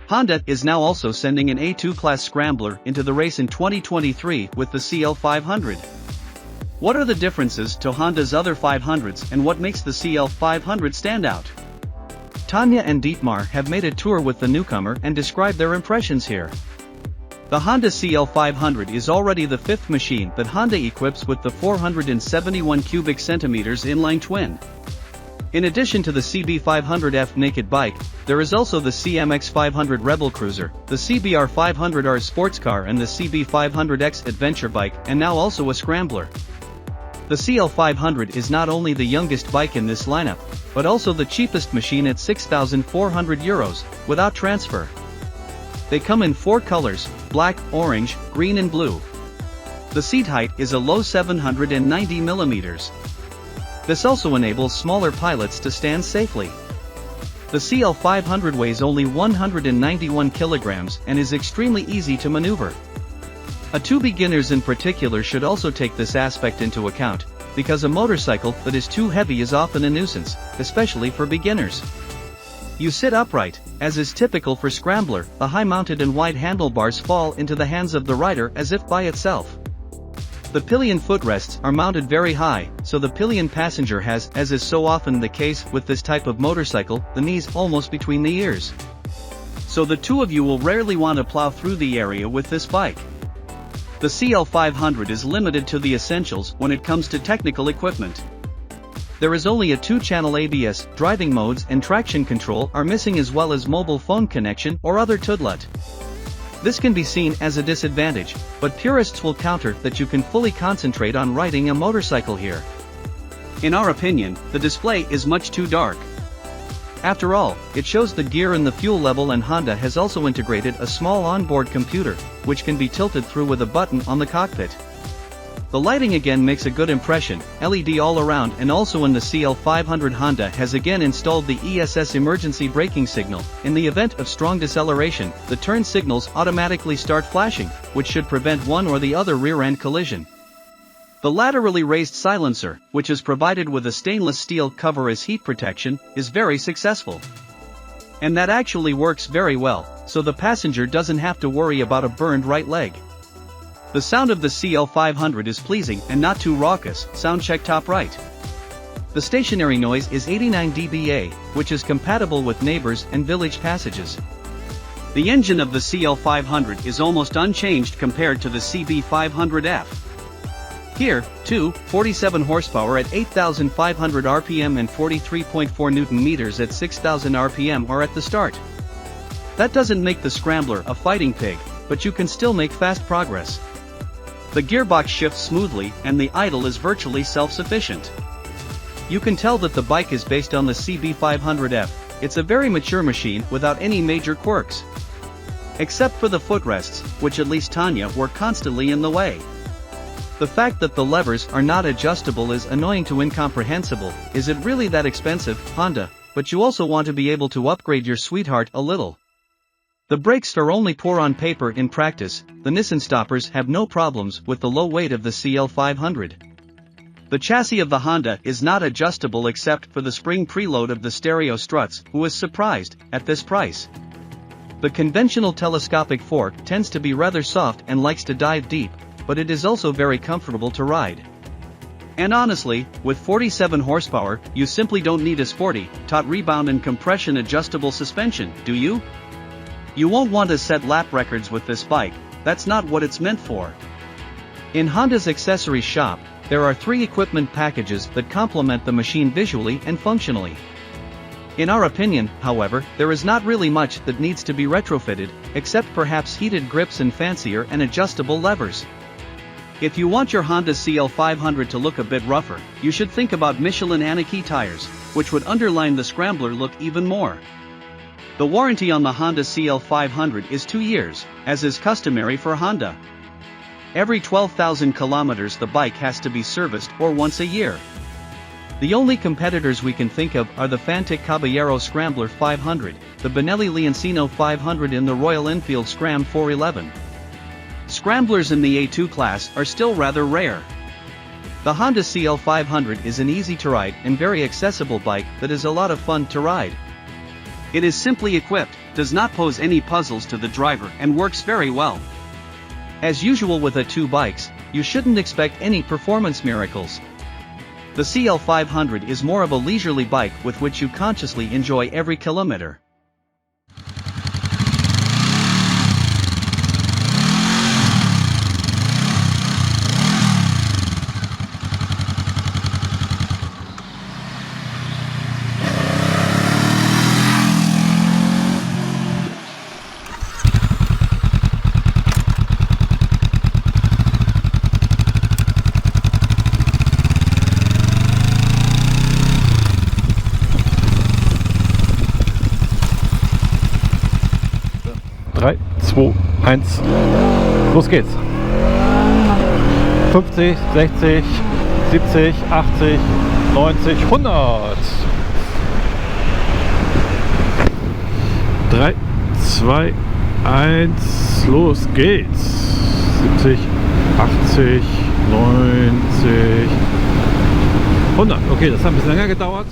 Honda is now also sending an A2 class scrambler into the race in 2023 with the CL500. What are the differences to Honda's other 500s and what makes the CL500 stand out? Tanya and Dietmar have made a tour with the newcomer and described their impressions here. The Honda CL500 is already the fifth machine that Honda equips with the 471 cubic centimeters inline twin. In addition to the CB500F naked bike, there is also the CMX500 Rebel Cruiser, the CBR500R sports car and the CB500X adventure bike, and now also a scrambler. The CL500 is not only the youngest bike in this lineup, but also the cheapest machine at €6,400, without transfer. They come in 4 colors, black, orange, green and blue. The seat height is a low 790 mm. This also enables smaller pilots to stand safely. The CL500 weighs only 191 kilograms and is extremely easy to maneuver. A2 beginners in particular should also take this aspect into account, because a motorcycle that is too heavy is often a nuisance, especially for beginners. You sit upright, as is typical for scrambler, the high-mounted and wide handlebars fall into the hands of the rider as if by itself. The pillion footrests are mounted very high, so the pillion passenger has, as is so often the case with this type of motorcycle, the knees almost between the ears. So the two of you will rarely want to plow through the area with this bike. The CL500 is limited to the essentials when it comes to technical equipment. There is only a 2-channel ABS, driving modes and traction control are missing, as well as mobile phone connection or other toodlet. This can be seen as a disadvantage, but purists will counter that you can fully concentrate on riding a motorcycle here. In our opinion, the display is much too dark. After all, it shows the gear and the fuel level, and Honda has also integrated a small onboard computer, which can be tilted through with a button on the cockpit. The lighting again makes a good impression, LED all around, and also in the CL500 Honda has again installed the ESS emergency braking signal. In the event of strong deceleration, the turn signals automatically start flashing, which should prevent one or the other rear-end collision. The laterally raised silencer, which is provided with a stainless steel cover as heat protection, is very successful. And that actually works very well, so the passenger doesn't have to worry about a burned right leg. The sound of the CL500 is pleasing and not too raucous. Sound check top right. The stationary noise is 89 dBA, which is compatible with neighbors and village passages. The engine of the CL500 is almost unchanged compared to the CB500F. Here, too, 47 horsepower at 8,500 RPM and 43.4 Nm at 6,000 RPM are at the start. That doesn't make the scrambler a fighting pig, but you can still make fast progress. The gearbox shifts smoothly and the idle is virtually self-sufficient. You can tell that the bike is based on the CB500F. It's a very mature machine without any major quirks. Except for the footrests, which at least Tanya were constantly in the way. The fact that the levers are not adjustable is annoying to incomprehensible. Is it really that expensive, Honda? But you also want to be able to upgrade your sweetheart a little. The brakes are only poor on paper. In practice, the Nissan stoppers have no problems with the low weight of the CL500. The chassis of the Honda is not adjustable except for the spring preload of the stereo struts. Who is surprised at this price? The conventional telescopic fork tends to be rather soft and likes to dive deep, but it is also very comfortable to ride. And honestly, with 47 horsepower, you simply don't need a sporty, taut rebound and compression adjustable suspension, do you? You won't want to set lap records with this bike. That's not what it's meant for. In Honda's accessory shop, there are 3 equipment packages that complement the machine visually and functionally. In our opinion, however, there is not really much that needs to be retrofitted, except perhaps heated grips and fancier and adjustable levers. If you want your Honda CL500 to look a bit rougher, you should think about Michelin Anarchy tires, which would underline the scrambler look even more. The warranty on the Honda CL500 is 2 years, as is customary for Honda. Every 12,000 kilometers the bike has to be serviced, or once a year. The only competitors we can think of are the Fantic Caballero Scrambler 500, the Benelli Leoncino 500 and the Royal Enfield Scram 411. Scramblers in the A2 class are still rather rare. The Honda CL500 is an easy-to-ride and very accessible bike that is a lot of fun to ride. It is simply equipped does not pose any puzzles to the driver and works very well. As usual with A2 bikes, you shouldn't expect any performance miracles. The CL500 is more of a leisurely bike with which you consciously enjoy every kilometer. Drei, 2, 1, los geht's. 50, 60, 70, 80, 90, 100. 3, 2, 1, los geht's. 70, 80, 90, 100. Okay, das hat ein bisschen länger gedauert.